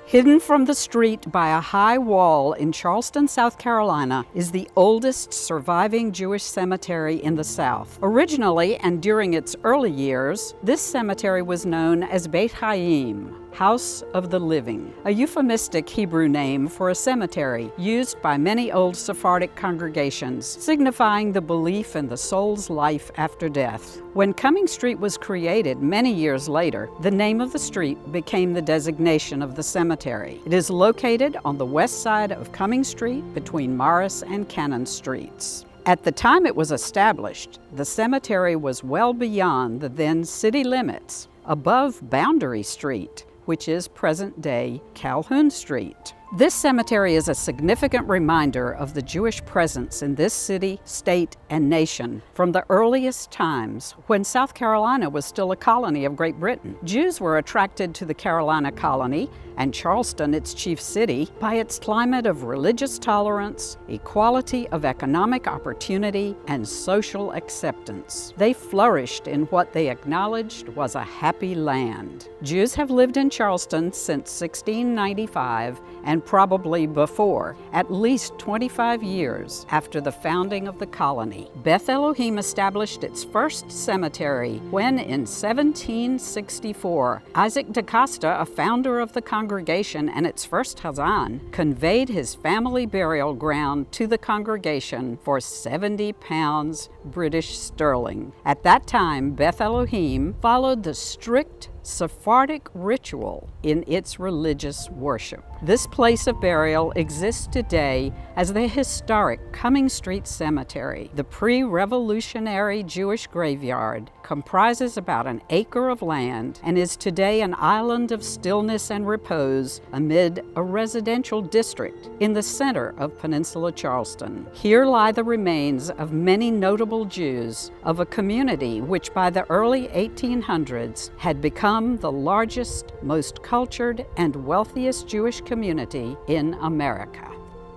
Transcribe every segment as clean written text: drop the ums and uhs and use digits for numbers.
Hidden from the street by a high wall in Charleston, South Carolina, is the oldest surviving Jewish cemetery in the South. Originally, and during its early years, this cemetery was known as Beit Hayim, House of the Living, a euphemistic Hebrew name for a cemetery used by many old Sephardic congregations, signifying the belief in the soul's life after death. When Cumming Street was created many years later, the name of the street became the designation of the cemetery. It is located on the west side of Cumming Street between Morris and Cannon Streets. At the time it was established, the cemetery was well beyond the then city limits, above Boundary Street, which is present-day Calhoun Street. This cemetery is a significant reminder of the Jewish presence in this city, state, and nation from the earliest times when South Carolina was still a colony of Great Britain. Jews were attracted to the Carolina colony and Charleston, its chief city, by its climate of religious tolerance, equality of economic opportunity, and social acceptance. They flourished in what they acknowledged was a happy land. Jews have lived in Charleston since 1695 and probably before, at least 25 years after the founding of the colony. Beth Elohim established its first cemetery when, in 1764, Isaac DaCosta, a founder of the congregation and its first Hazan, conveyed his family burial ground to the congregation for 70 pounds British sterling. At that time, Beth Elohim followed the strict Sephardic ritual in its religious worship. This place of burial exists today as the historic Cumming Street Cemetery. The pre-revolutionary Jewish graveyard comprises about an acre of land and is today an island of stillness and repose amid a residential district in the center of Peninsula Charleston. Here lie the remains of many notable Jews of a community which by the early 1800s had become the largest, most cultured, and wealthiest Jewish community in America.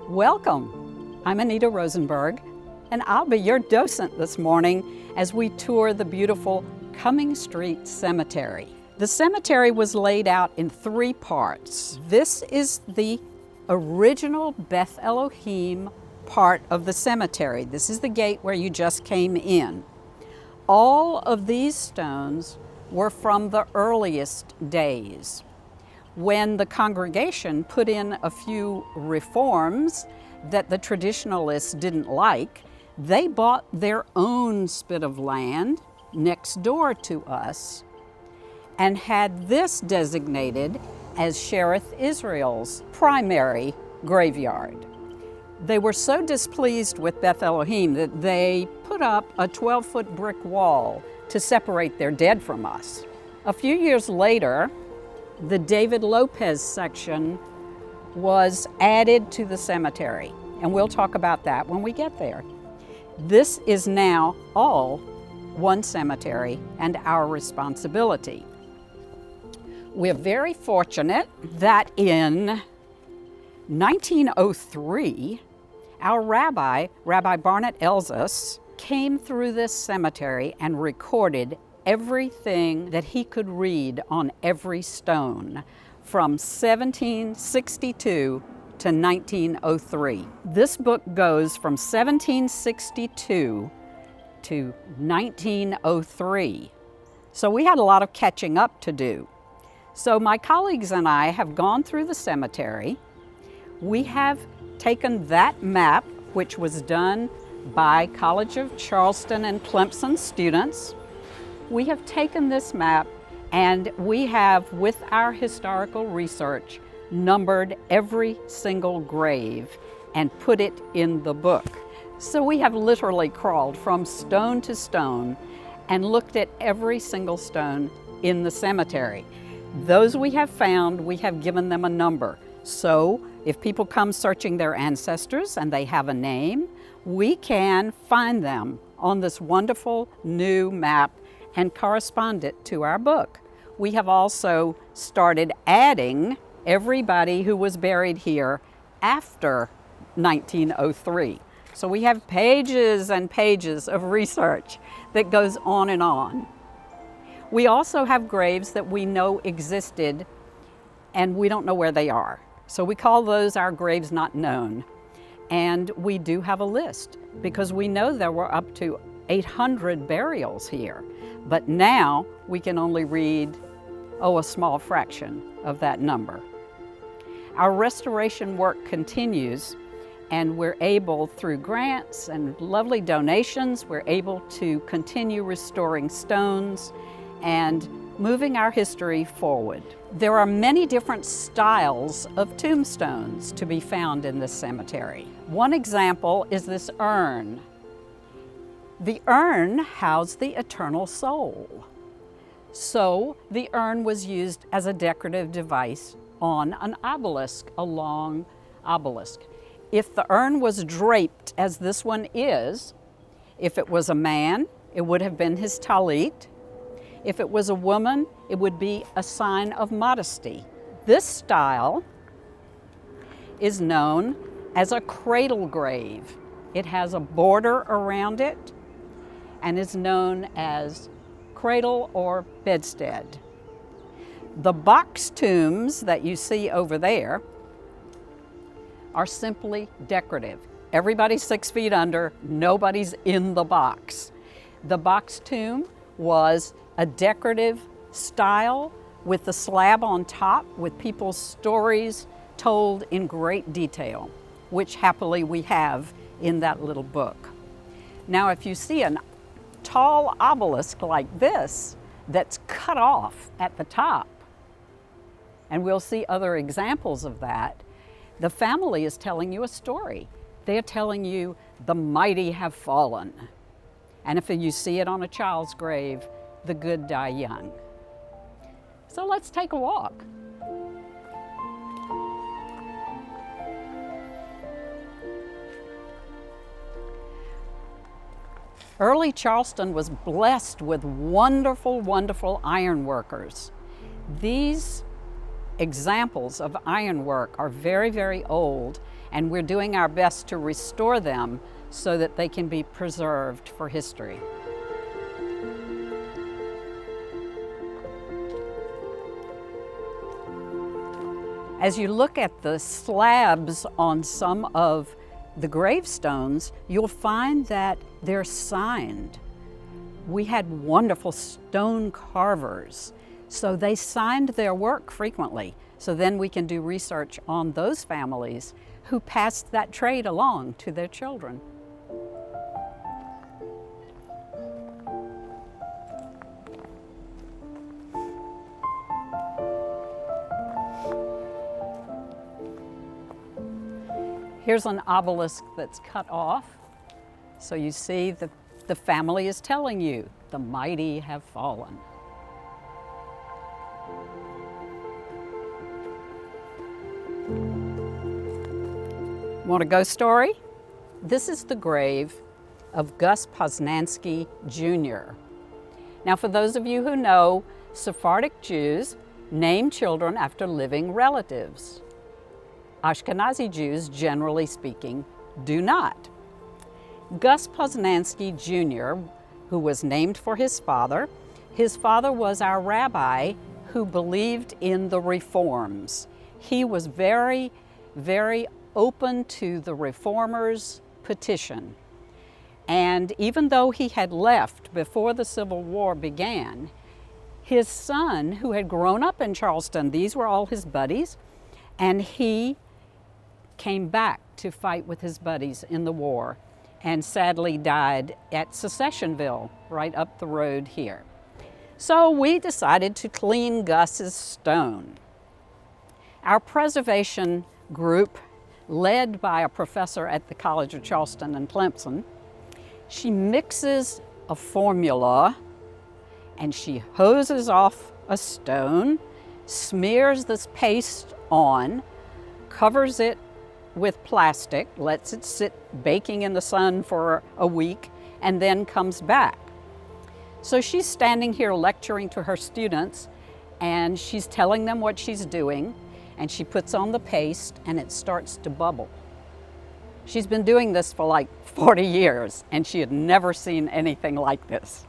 Welcome! I'm Anita Rosenberg, and I'll be your docent this morning as we tour the beautiful Cumming Street Cemetery. The cemetery was laid out in 3 parts. This is the original Beth Elohim part of the cemetery. This is the gate where you just came in. All of these stones were from the earliest days, when the congregation put in a few reforms that the traditionalists didn't like. They bought their own spit of land next door to us and had this designated as Sherith Israel's primary graveyard. They were so displeased with Beth Elohim that they put up a 12-foot brick wall to separate their dead from us. A few years later, the David Lopez section was added to the cemetery, and we'll talk about that when we get there. This is now all one cemetery and our responsibility. We're very fortunate that in 1903, our Rabbi Barnett Elzus, came through this cemetery and recorded everything that he could read on every stone from 1762 to 1903. This book goes from 1762 to 1903. So we had a lot of catching up to do. So my colleagues and I have gone through the cemetery. We have taken that map, which was done by College of Charleston and Clemson students. We have taken this map and we have, with our historical research, numbered every single grave and put it in the book. So we have literally crawled from stone to stone and looked at every single stone in the cemetery. Those we have found, we have given them a number. So if people come searching their ancestors and they have a name, we can find them on this wonderful new map and correspond it to our book. We have also started adding everybody who was buried here after 1903. So we have pages and pages of research that goes on and on. We also have graves that we know existed and we don't know where they are. So we call those our graves not known. And we do have a list because we know there were up to 800 burials here. But now we can only read, a small fraction of that number. Our restoration work continues, and we're able, through grants and lovely donations, we're able to continue restoring stones and moving our history forward. There are many different styles of tombstones to be found in this cemetery. One example is this urn. The urn housed the eternal soul. So the urn was used as a decorative device on an obelisk, a long obelisk. If the urn was draped, as this one is, if it was a man, it would have been his talit. If it was a woman, it would be a sign of modesty. This style is known as a cradle grave. It has a border around it and is known as cradle or bedstead. The box tombs that you see over there are simply decorative. Everybody's 6 feet under, nobody's in the box. The box tomb was a decorative style with the slab on top with people's stories told in great detail, which happily we have in that little book. Now, if you see a tall obelisk like this that's cut off at the top, and we'll see other examples of that, the family is telling you a story. They're telling you the mighty have fallen. And if you see it on a child's grave, the good die young. So let's take a walk. Early Charleston was blessed with wonderful, wonderful iron workers. These examples of ironwork are very, very old, and we're doing our best to restore them so that they can be preserved for history. As you look at the slabs on some of the gravestones, you'll find that they're signed. We had wonderful stone carvers, so they signed their work frequently. So then we can do research on those families who passed that trade along to their children. Here's an obelisk that's cut off. So you see the family is telling you, the mighty have fallen. Want a ghost story? This is the grave of Gus Poznansky Jr. Now, for those of you who know, Sephardic Jews name children after living relatives. Ashkenazi Jews, generally speaking, do not. Gus Poznansky Jr., who was named for his father was our rabbi who believed in the reforms. He was very, very open to the reformers' petition. And even though he had left before the Civil War began, his son, who had grown up in Charleston, these were all his buddies, and he came back to fight with his buddies in the war and sadly died at Secessionville, right up the road here. So we decided to clean Gus's stone. Our preservation group, led by a professor at the College of Charleston and Clemson, she mixes a formula and she hoses off a stone, smears this paste on, covers it with plastic, lets it sit baking in the sun for a week, and then comes back. So she's standing here lecturing to her students, and she's telling them what she's doing, and she puts on the paste and it starts to bubble. She's been doing this for like 40 years, and she had never seen anything like this.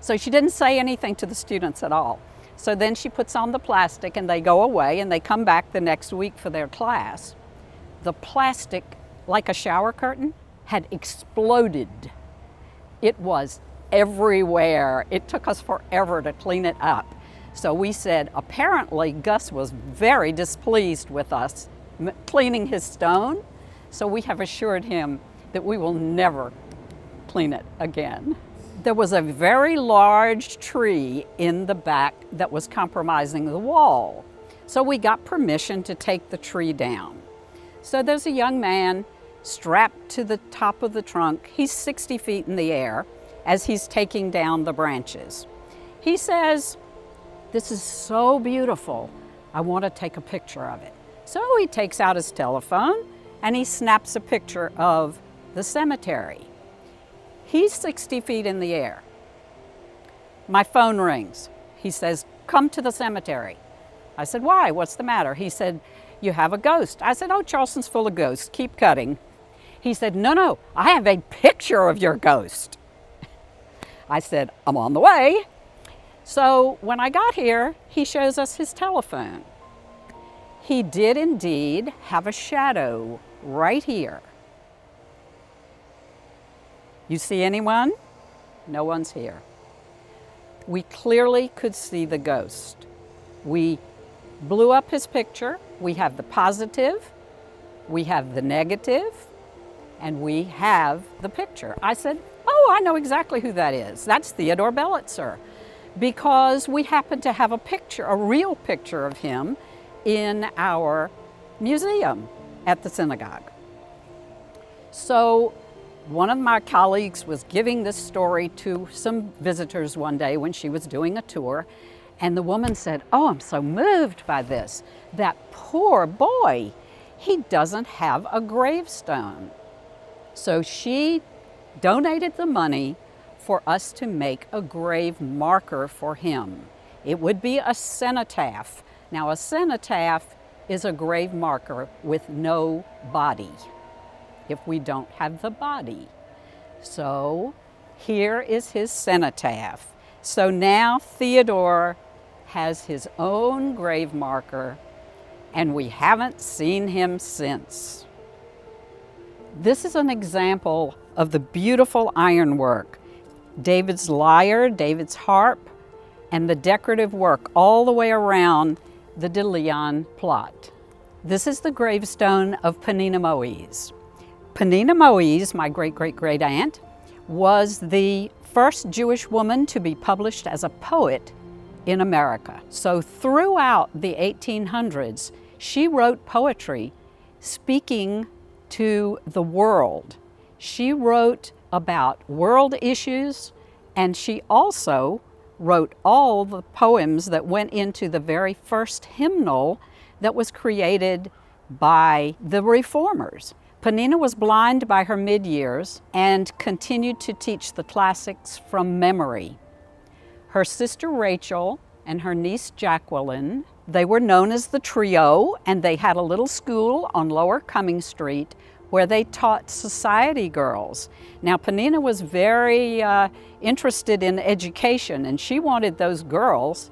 So she didn't say anything to the students at all. So then she puts on the plastic and they go away and they come back the next week for their class. The plastic, like a shower curtain, had exploded. It was everywhere. It took us forever to clean it up. So we said, apparently Gus was very displeased with us cleaning his stone. So we have assured him that we will never clean it again. There was a very large tree in the back that was compromising the wall. So we got permission to take the tree down. So there's a young man strapped to the top of the trunk. He's 60 feet in the air as he's taking down the branches. He says, "This is so beautiful. I want to take a picture of it." So he takes out his telephone and he snaps a picture of the cemetery. He's 60 feet in the air. My phone rings. He says, "Come to the cemetery." I said, "Why? What's the matter?" He said, "You have a ghost." I said, "Oh, Charleston's full of ghosts. Keep cutting." He said, "No, I have a picture of your ghost." I said, "I'm on the way." So when I got here, he shows us his telephone. He did indeed have a shadow right here. You see anyone? No one's here. We clearly could see the ghost. We blew up his picture. We have the positive, we have the negative, and we have the picture. I said, "Oh, I know exactly who that is. That's Theodore Belitzer," because we happen to have a picture, a real picture of him in our museum at the synagogue. So one of my colleagues was giving this story to some visitors one day when she was doing a tour, and the woman said, "Oh, I'm so moved by this. That poor boy, he doesn't have a gravestone." So she donated the money for us to make a grave marker for him. It would be a cenotaph. Now, a cenotaph is a grave marker with no body, if we don't have the body. So here is his cenotaph. So now Theodore has his own grave marker, and we haven't seen him since. This is an example of the beautiful ironwork, David's lyre, David's harp, and the decorative work all the way around the De Leon plot. This is the gravestone of Penina Moise. Penina Moise, my great-great-great-aunt, was the first Jewish woman to be published as a poet in America. So throughout the 1800s, she wrote poetry speaking to the world. She wrote about world issues, and she also wrote all the poems that went into the very first hymnal that was created by the Reformers. Penina was blind by her mid-years and continued to teach the classics from memory. Her sister Rachel and her niece Jacqueline, they were known as the Trio, and they had a little school on Lower Cumming Street where they taught society girls. Now, Penina was very interested in education, and she wanted those girls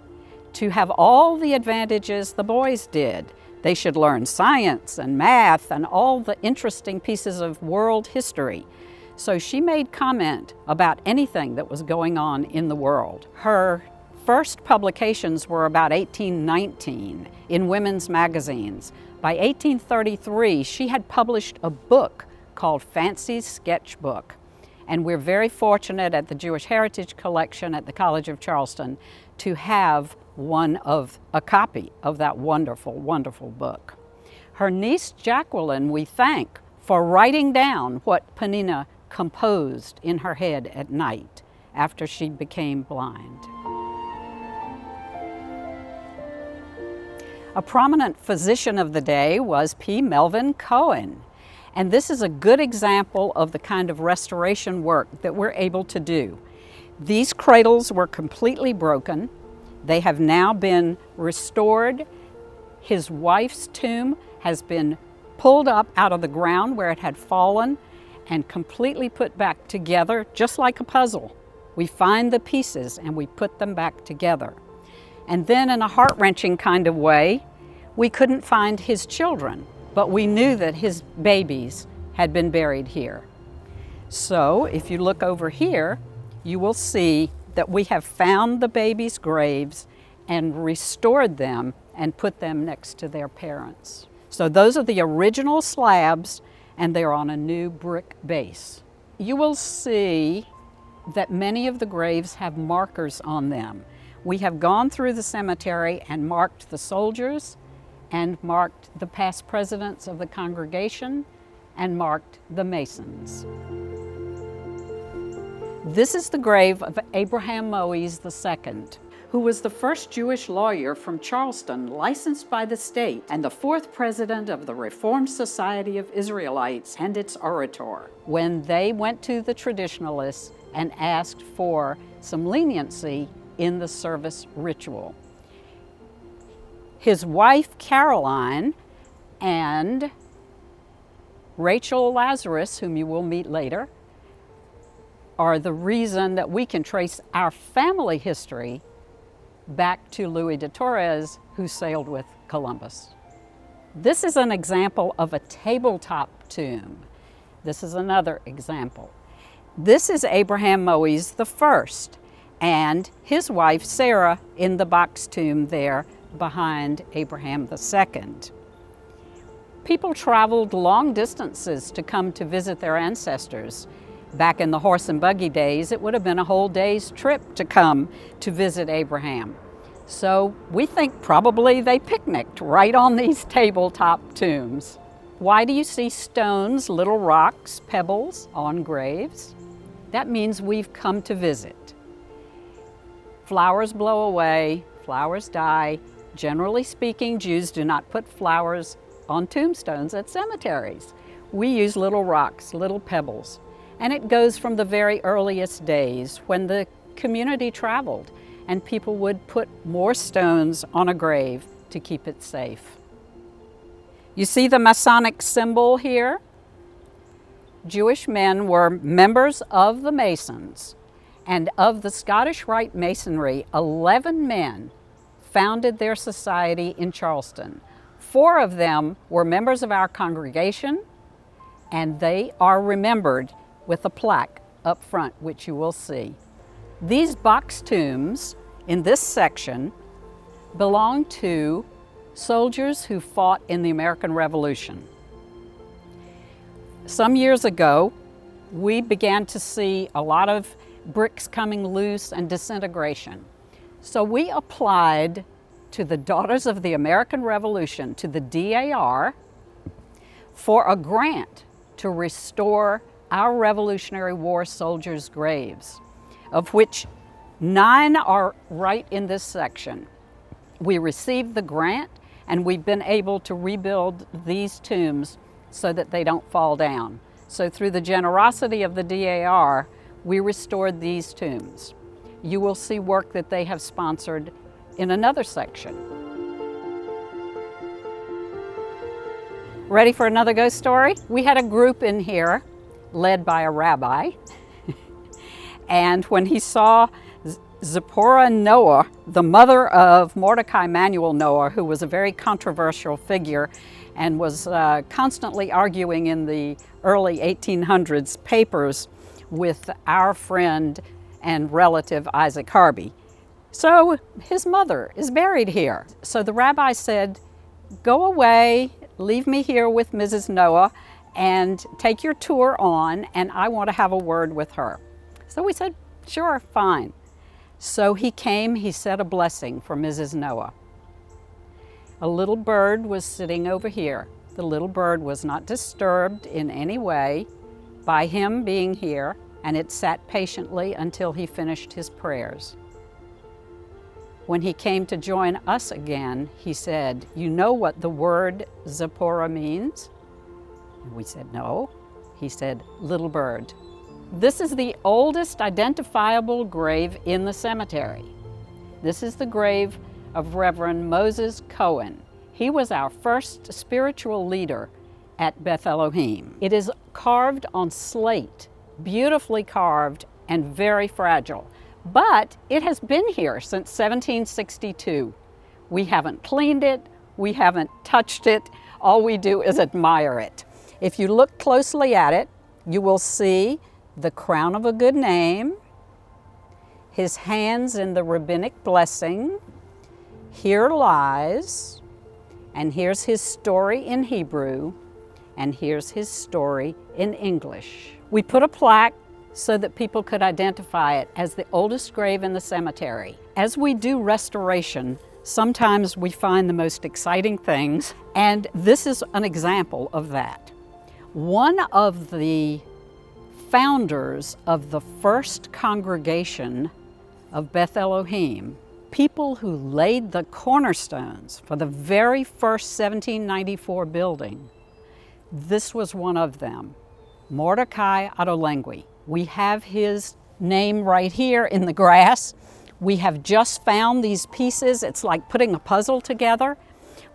to have all the advantages the boys did. They should learn science and math and all the interesting pieces of world history. So she made comment about anything that was going on in the world. Her first publications were about 1819 in women's magazines. By 1833, she had published a book called Fancy's Sketchbook. And we're very fortunate at the Jewish Heritage Collection at the College of Charleston to have a copy of that wonderful, wonderful book. Her niece Jacqueline, we thank for writing down what Penina composed in her head at night after she became blind. A prominent physician of the day was P. Melvin Cohen. And this is a good example of the kind of restoration work that we're able to do. These cradles were completely broken. They have now been restored. His wife's tomb has been pulled up out of the ground where it had fallen and completely put back together, just like a puzzle. We find the pieces and we put them back together. And then in a heart-wrenching kind of way, we couldn't find his children, but we knew that his babies had been buried here. So if you look over here, you will see that we have found the babies' graves and restored them and put them next to their parents. So those are the original slabs, and they're on a new brick base. You will see that many of the graves have markers on them. We have gone through the cemetery and marked the soldiers, and marked the past presidents of the congregation, and marked the Masons. This is the grave of Abraham Moise II, who was the first Jewish lawyer from Charleston licensed by the state and the fourth president of the Reformed Society of Israelites and its orator, when they went to the traditionalists and asked for some leniency in the service ritual. His wife, Caroline, and Rachel Lazarus, whom you will meet later, are the reason that we can trace our family history back to Louis de Torres, who sailed with Columbus. This is an example of a tabletop tomb. This is another example. This is Abraham Moise I and his wife Sarah in the box tomb there behind Abraham II. People traveled long distances to come to visit their ancestors. Back in the horse and buggy days, it would have been a whole day's trip to come to visit Abraham. So we think probably they picnicked right on these tabletop tombs. Why do you see stones, little rocks, pebbles on graves? That means we've come to visit. Flowers blow away, flowers die. Generally speaking, Jews do not put flowers on tombstones at cemeteries. We use little rocks, little pebbles. And it goes from the very earliest days when the community traveled and people would put more stones on a grave to keep it safe. You see the Masonic symbol here? Jewish men were members of the Masons, and of the Scottish Rite Masonry, 11 men founded their society in Charleston. 4 of them were members of our congregation, and they are remembered with a plaque up front, which you will see. These box tombs in this section belong to soldiers who fought in the American Revolution. Some years ago, we began to see a lot of bricks coming loose and disintegration. So we applied to the Daughters of the American Revolution, to the DAR, for a grant to restore our Revolutionary War soldiers' graves, of which 9 are right in this section. We received the grant, and we've been able to rebuild these tombs so that they don't fall down. So through the generosity of the DAR, we restored these tombs. You will see work that they have sponsored in another section. Ready for another ghost story? We had a group in here led by a rabbi, and when he saw Zipporah Noah, the mother of Mordecai Manuel Noah, who was a very controversial figure and was constantly arguing in the early 1800s papers with our friend and relative Isaac Harvey. So his mother is buried here. So the rabbi said, go away, leave me here with Mrs. Noah, and take your tour on, and I want to have a word with her. So we said, sure, fine. So he came, he said a blessing for Mrs. Noah. A little bird was sitting over here. The little bird was not disturbed in any way by him being here, and it sat patiently until he finished his prayers. When he came to join us again, he said, you know what the word Zipporah means? And we said, no. He said, little bird. This is the oldest identifiable grave in the cemetery. This is the grave of Reverend Moses Cohen. He was our first spiritual leader at Beth Elohim. It is carved on slate, beautifully carved and very fragile. But it has been here since 1762. We haven't cleaned it, we haven't touched it, all we do is admire it. If you look closely at it, you will see the crown of a good name, his hands in the rabbinic blessing, here lies, and here's his story in Hebrew, and here's his story in English. We put a plaque so that people could identify it as the oldest grave in the cemetery. As we do restoration, sometimes we find the most exciting things, and this is an example of that. One of the founders of the first congregation of Beth Elohim, people who laid the cornerstones for the very first 1794 building, this was one of them, Mordecai Ottolenghi. We have his name right here in the grass. We have just found these pieces. It's like putting a puzzle together.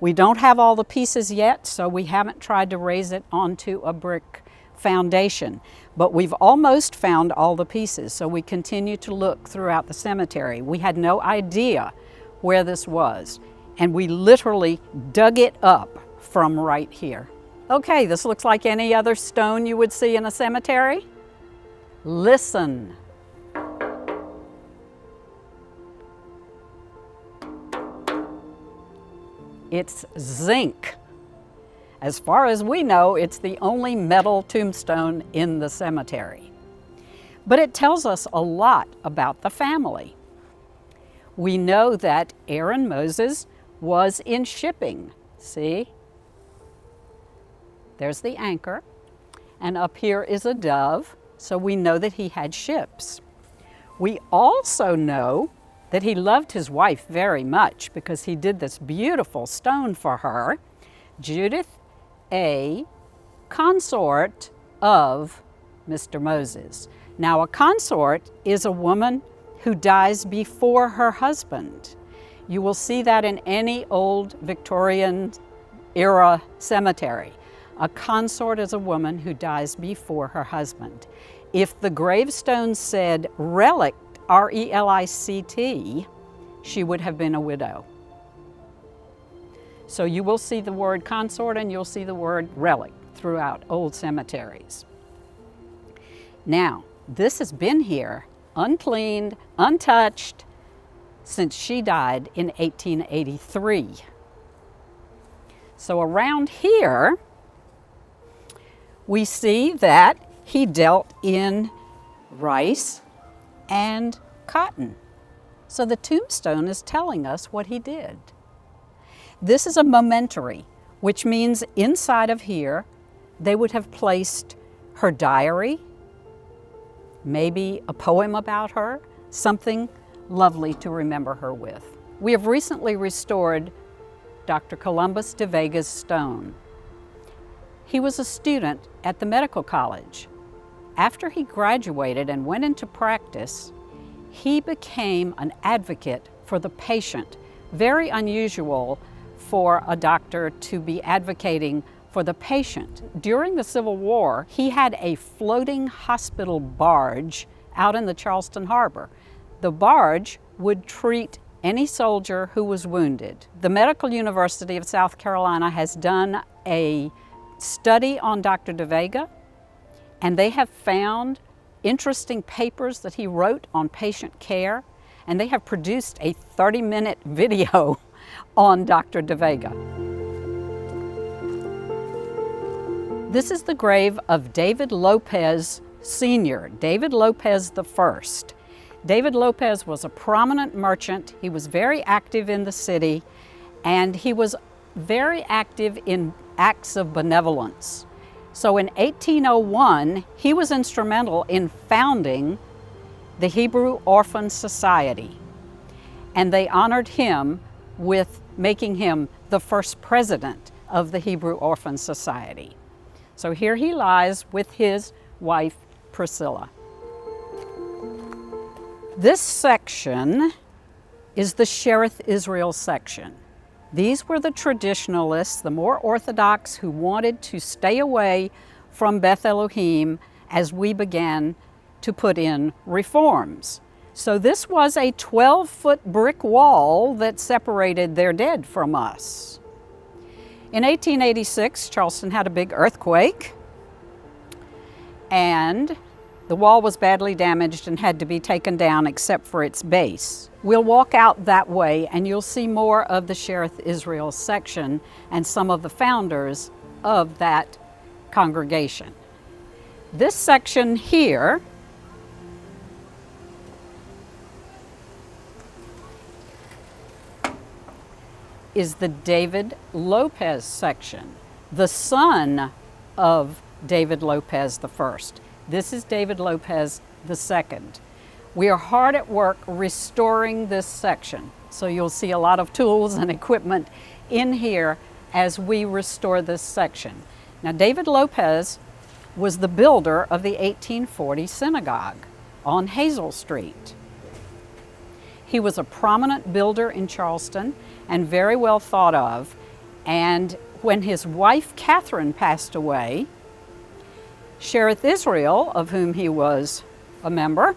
We don't have all the pieces yet, so we haven't tried to raise it onto a brick foundation. But we've almost found all the pieces, so we continue to look throughout the cemetery. We had no idea where this was, and we literally dug it up from right here. Okay, this looks like any other stone you would see in a cemetery. Listen. It's zinc. As far as we know, it's the only metal tombstone in the cemetery. But it tells us a lot about the family. We know that Aaron Moses was in shipping. See? There's the anchor, and up here is a dove, so we know that he had ships. We also know that he loved his wife very much because he did this beautiful stone for her, Judith, a consort of Mr. Moses. Now, a consort is a woman who dies before her husband. You will see that in any old Victorian era cemetery. A consort is a woman who dies before her husband. If the gravestone said relict, R-E-L-I-C-T, she would have been a widow. So you will see the word consort and you'll see the word relic throughout old cemeteries. Now, this has been here, uncleaned, untouched, since she died in 1883. So around here, we see that he dealt in rice and cotton. So the tombstone is telling us what he did. This is a mementory, which means inside of here, they would have placed her diary, maybe a poem about her, something lovely to remember her with. We have recently restored Dr. Columbus de Vega's stone. He was a student at the medical college. After he graduated and went into practice, he became an advocate for the patient. Very unusual for a doctor to be advocating for the patient. During the Civil War, he had a floating hospital barge out in the Charleston Harbor. The barge would treat any soldier who was wounded. The Medical University of South Carolina has done a study on Dr. de Vega, and they have found interesting papers that he wrote on patient care, and they have produced a 30-minute video on Dr. de Vega. This is the grave of David Lopez Sr., David Lopez I. David Lopez was a prominent merchant. He was very active in the city, and he was very active in acts of benevolence. So in 1801, he was instrumental in founding the Hebrew Orphan Society, and they honored him with making him the first president of the Hebrew Orphan Society. So here he lies with his wife, Priscilla. This section is the Shereth Israel section. These were the traditionalists, the more orthodox, who wanted to stay away from Beth Elohim as we began to put in reforms. So this was a 12-foot brick wall that separated their dead from us. In 1886, Charleston had a big earthquake, and the wall was badly damaged and had to be taken down except for its base. We'll walk out that way and you'll see more of the Shearith Israel section and some of the founders of that congregation. This section here is the David Lopez section, the son of David Lopez I. This is David Lopez II. We are hard at work restoring this section. So you'll see a lot of tools and equipment in here as we restore this section. Now, David Lopez was the builder of the 1840 synagogue on Hazel Street. He was a prominent builder in Charleston and very well thought of. And when his wife Catherine passed away, Shearith Israel, of whom he was a member,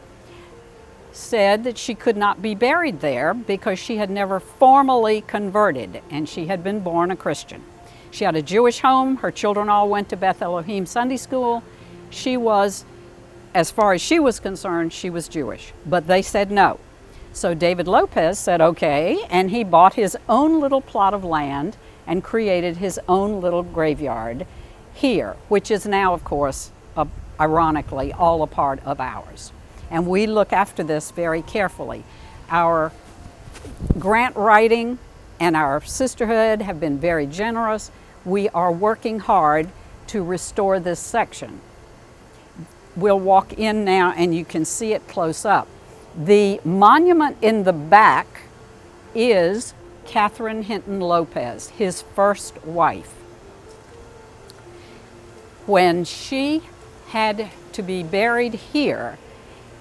said that she could not be buried there because she had never formally converted and she had been born a Christian. She had a Jewish home. Her children all went to Beth Elohim Sunday School. She was, as far as she was concerned, she was Jewish. But they said no. So David Lopez said okay, and he bought his own little plot of land and created his own little graveyard here, which is now, of course, ironically, all a part of ours. And we look after this very carefully. Our grant writing and our sisterhood have been very generous. We are working hard to restore this section. We'll walk in now and you can see it close up. The monument in the back is Catherine Hinton Lopez, his first wife. When she had to be buried here,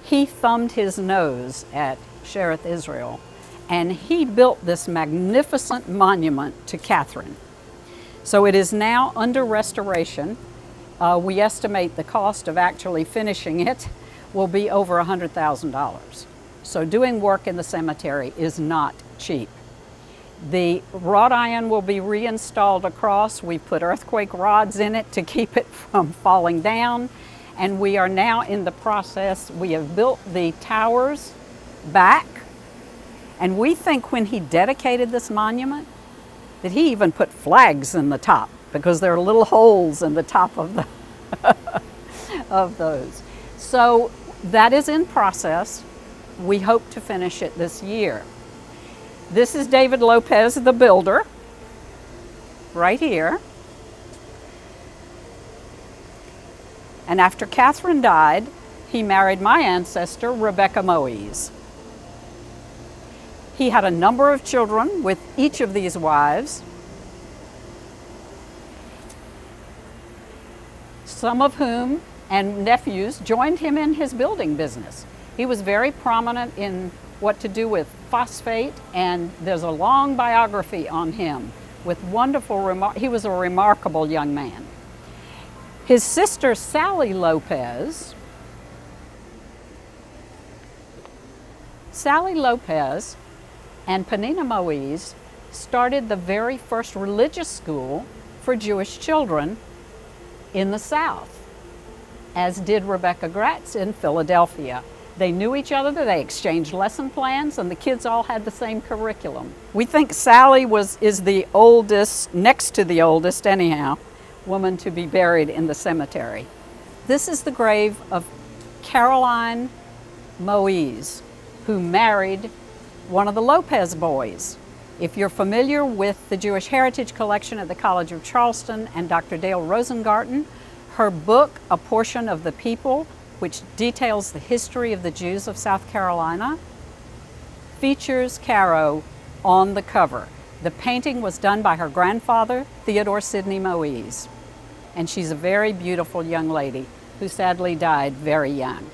he thumbed his nose at Shearith Israel, and he built this magnificent monument to Catherine. So it is now under restoration. We estimate the cost of actually finishing it will be over $100,000. So doing work in the cemetery is not cheap. The wrought iron will be reinstalled across. We've put earthquake rods in it to keep it from falling down. And we are now in the process. We have built the towers back. And we think when he dedicated this monument that he even put flags in the top because there are little holes in the top of the of those. So that is in process. We hope to finish it this year. This is David Lopez, the builder, right here. And after Catherine died, he married my ancestor, Rebecca Moise. He had a number of children with each of these wives, some of whom and nephews joined him in his building business. He was very prominent in what to do with phosphate, and there's a long biography on him with wonderful he was a remarkable young man. His sister Sally Lopez and Penina Moise started the very first religious school for Jewish children in the South, as did Rebecca Gratz in Philadelphia. They knew each other, they exchanged lesson plans, and the kids all had the same curriculum. We think Sally is the oldest, next to the oldest anyhow, woman to be buried in the cemetery. This is the grave of Caroline Moise, who married one of the Lopez boys. If you're familiar with the Jewish Heritage Collection at the College of Charleston and Dr. Dale Rosengarten, her book, A Portion of the People, which details the history of the Jews of South Carolina, features Caro on the cover. The painting was done by her grandfather, Theodore Sidney Moise, and she's a very beautiful young lady who sadly died very young.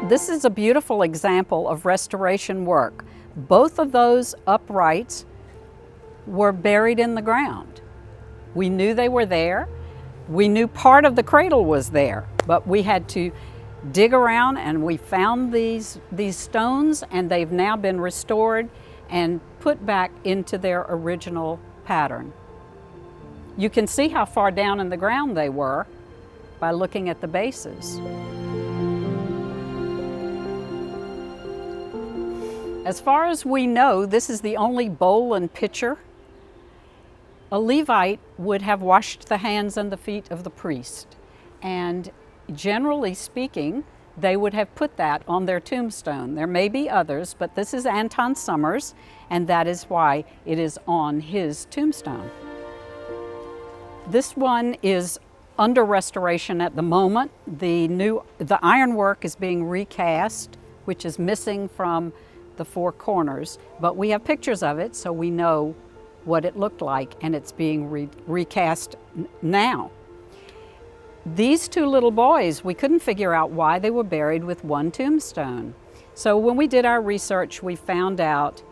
This is a beautiful example of restoration work. Both of those uprights were buried in the ground. We knew they were there. We knew part of the cradle was there, but we had to dig around, and we found these stones, and they've now been restored and put back into their original pattern. You can see how far down in the ground they were by looking at the bases. As far as we know, this is the only bowl and pitcher. A Levite would have washed the hands and the feet of the priest, and generally speaking, they would have put that on their tombstone. There may be others, but this is Anton Summers, and that is why it is on his tombstone. This one is under restoration at the moment. The ironwork is being recast, which is missing from the four corners, but we have pictures of it, so we know what it looked like, and it's being recast now. These two little boys, we couldn't figure out why they were buried with one tombstone. So when we did our research, we found out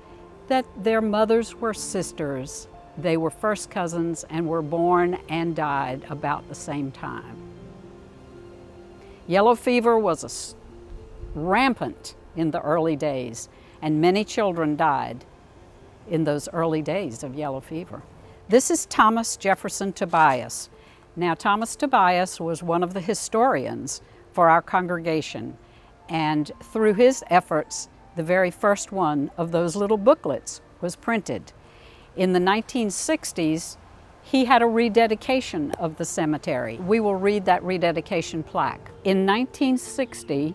that their mothers were sisters. They were first cousins and were born and died about the same time. Yellow fever was rampant in the early days, and many children died in those early days of yellow fever. This is Thomas Jefferson Tobias. Now, Thomas Tobias was one of the historians for our congregation, and through his efforts, the very first one of those little booklets was printed. In the 1960s, he had a rededication of the cemetery. We will read that rededication plaque. In 1960,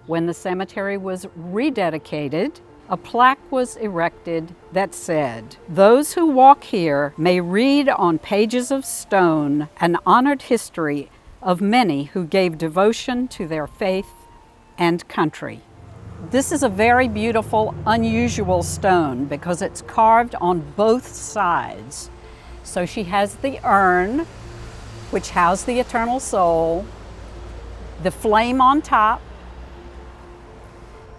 when the cemetery was rededicated, a plaque was erected that said, "Those who walk here may read on pages of stone an honored history of many who gave devotion to their faith and country." This is a very beautiful, unusual stone because it's carved on both sides. So she has the urn, which housed the eternal soul, the flame on top,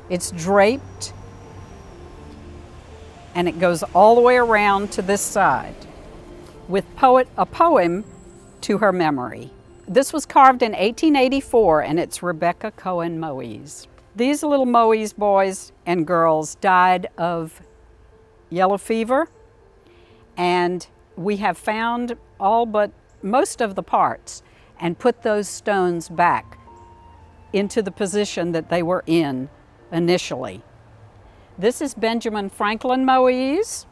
it's draped, and it goes all the way around to this side with a poem to her memory. This was carved in 1884, and it's Rebecca Cohen Moise. These little Moise boys and girls died of yellow fever, and we have found all but most of the parts and put those stones back into the position that they were in initially. This is Benjamin Franklin Moise.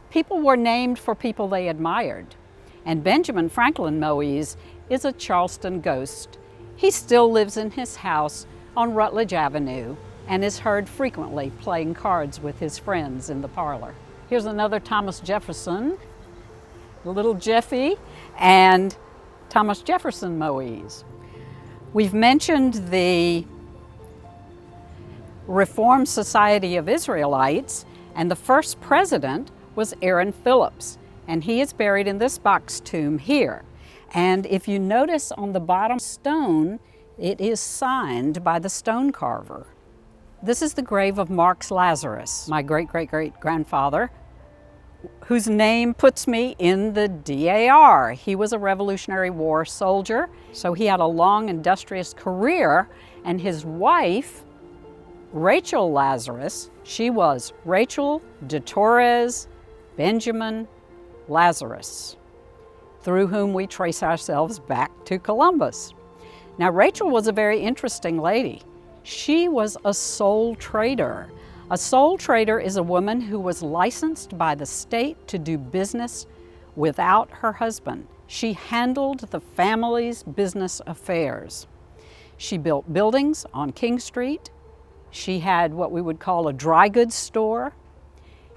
People were named for people they admired, and Benjamin Franklin Moise is a Charleston ghost. He still lives in his house on Rutledge Avenue and is heard frequently playing cards with his friends in the parlor. Here's another Thomas Jefferson, little Jeffy, and Thomas Jefferson Moise. We've mentioned the Reformed Society of Israelites, and the first president was Aaron Phillips, and he is buried in this box tomb here. And if you notice on the bottom stone, it is signed by the stone carver. This is the grave of Marks Lazarus, my great-great-great-grandfather, whose name puts me in the DAR. He was a Revolutionary War soldier, so he had a long, industrious career, and his wife, Rachel Lazarus, she was Rachel de Torres Benjamin Lazarus, through whom we trace ourselves back to Columbus. Now, Rachel was a very interesting lady. She was a sole trader. A sole trader is a woman who was licensed by the state to do business without her husband. She handled the family's business affairs. She built buildings on King Street. She had what we would call a dry goods store.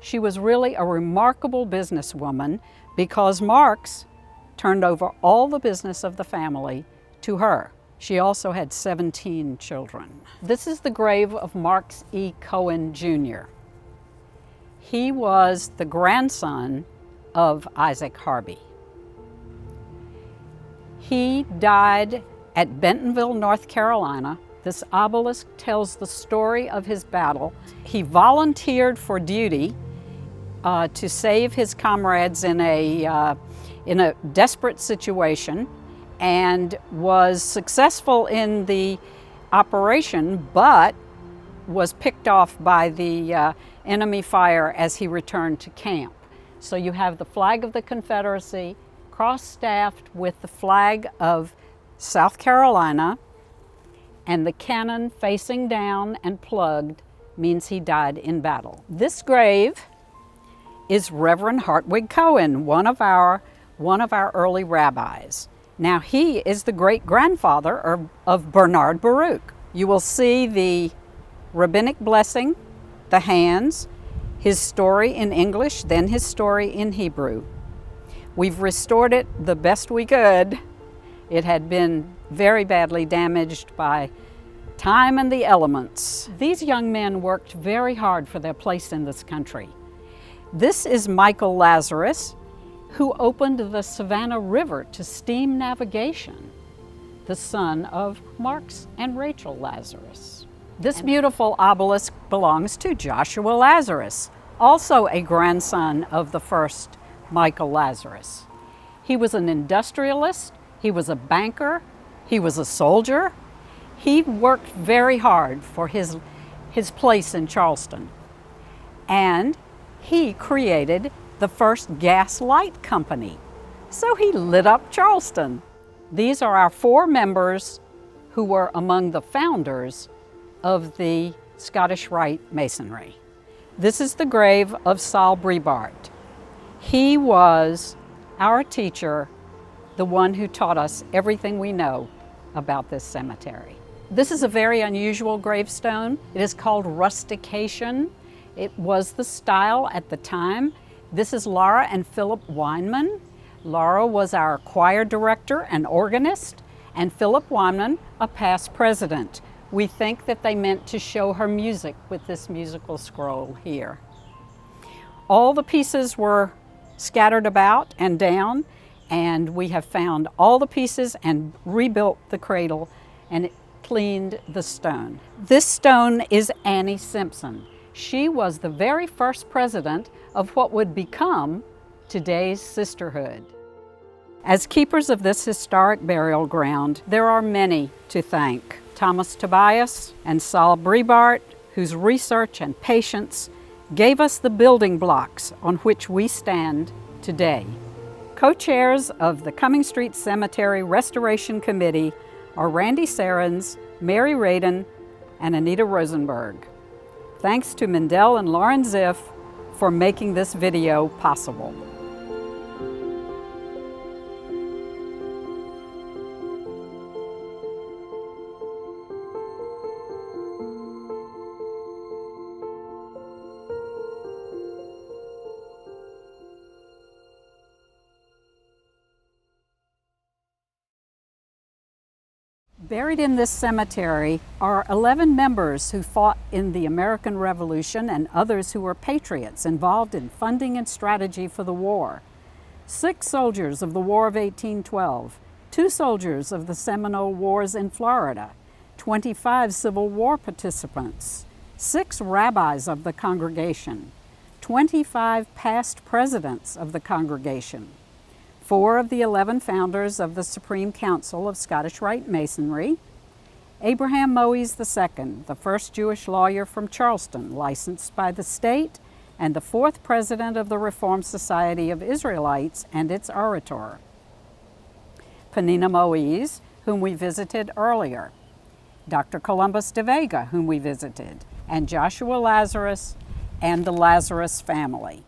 She was really a remarkable businesswoman because Marks turned over all the business of the family to her. She also had 17 children. This is the grave of Marks E. Cohen, Jr. He was the grandson of Isaac Harvey. He died at Bentonville, North Carolina. This obelisk tells the story of his battle. He volunteered for duty to save his comrades in a desperate situation, and was successful in the operation, but was picked off by the enemy fire as he returned to camp. So you have the flag of the Confederacy cross-staffed with the flag of South Carolina, and the cannon facing down and plugged means he died in battle. This grave is Reverend Hartwig Cohen, one of our early rabbis. Now he is the great-grandfather of Bernard Baruch. You will see the rabbinic blessing, the hands, his story in English, then his story in Hebrew. We've restored it the best we could. It had been very badly damaged by time and the elements. These young men worked very hard for their place in this country. This is Michael Lazarus, who opened the Savannah River to steam navigation, the son of Marks and Rachel Lazarus. This beautiful obelisk belongs to Joshua Lazarus, also a grandson of the first Michael Lazarus. He was an industrialist, he was a banker, he was a soldier. He worked very hard for his place in Charleston. And he created the first gas light company. So he lit up Charleston. These are our 4 members who were among the founders of the Scottish Rite Masonry. This is the grave of Saul Breitbart. He was our teacher, the one who taught us everything we know about this cemetery. This is a very unusual gravestone. It is called rustication. It was the style at the time. This is Laura and Philip Weinman. Laura was our choir director and organist, and Philip Weinman, a past president. We think that they meant to show her music with this musical scroll here. All the pieces were scattered about and down, and we have found all the pieces and rebuilt the cradle and cleaned the stone. This stone is Annie Simpson. She was the very first president of what would become today's sisterhood. As keepers of this historic burial ground, there are many to thank. Thomas Tobias and Saul Breitbart, whose research and patience gave us the building blocks on which we stand today. Co-chairs of the Cumming Street Cemetery Restoration Committee are Randy Sarens, Mary Radin, and Anita Rosenberg. Thanks to Mendel and Lauren Ziff for making this video possible. Buried in this cemetery are 11 members who fought in the American Revolution and others who were patriots involved in funding and strategy for the war. 6 soldiers of the War of 1812, 2 soldiers of the Seminole Wars in Florida, 25 Civil War participants, 6 rabbis of the congregation, 25 past presidents of the congregation, 4 of the 11 founders of the Supreme Council of Scottish Rite Masonry, Abraham Moise II, the first Jewish lawyer from Charleston, licensed by the state, and the 4th president of the Reformed Society of Israelites and its orator. Penina Moise, whom we visited earlier, Dr. Columbus de Vega, whom we visited, and Joshua Lazarus and the Lazarus family.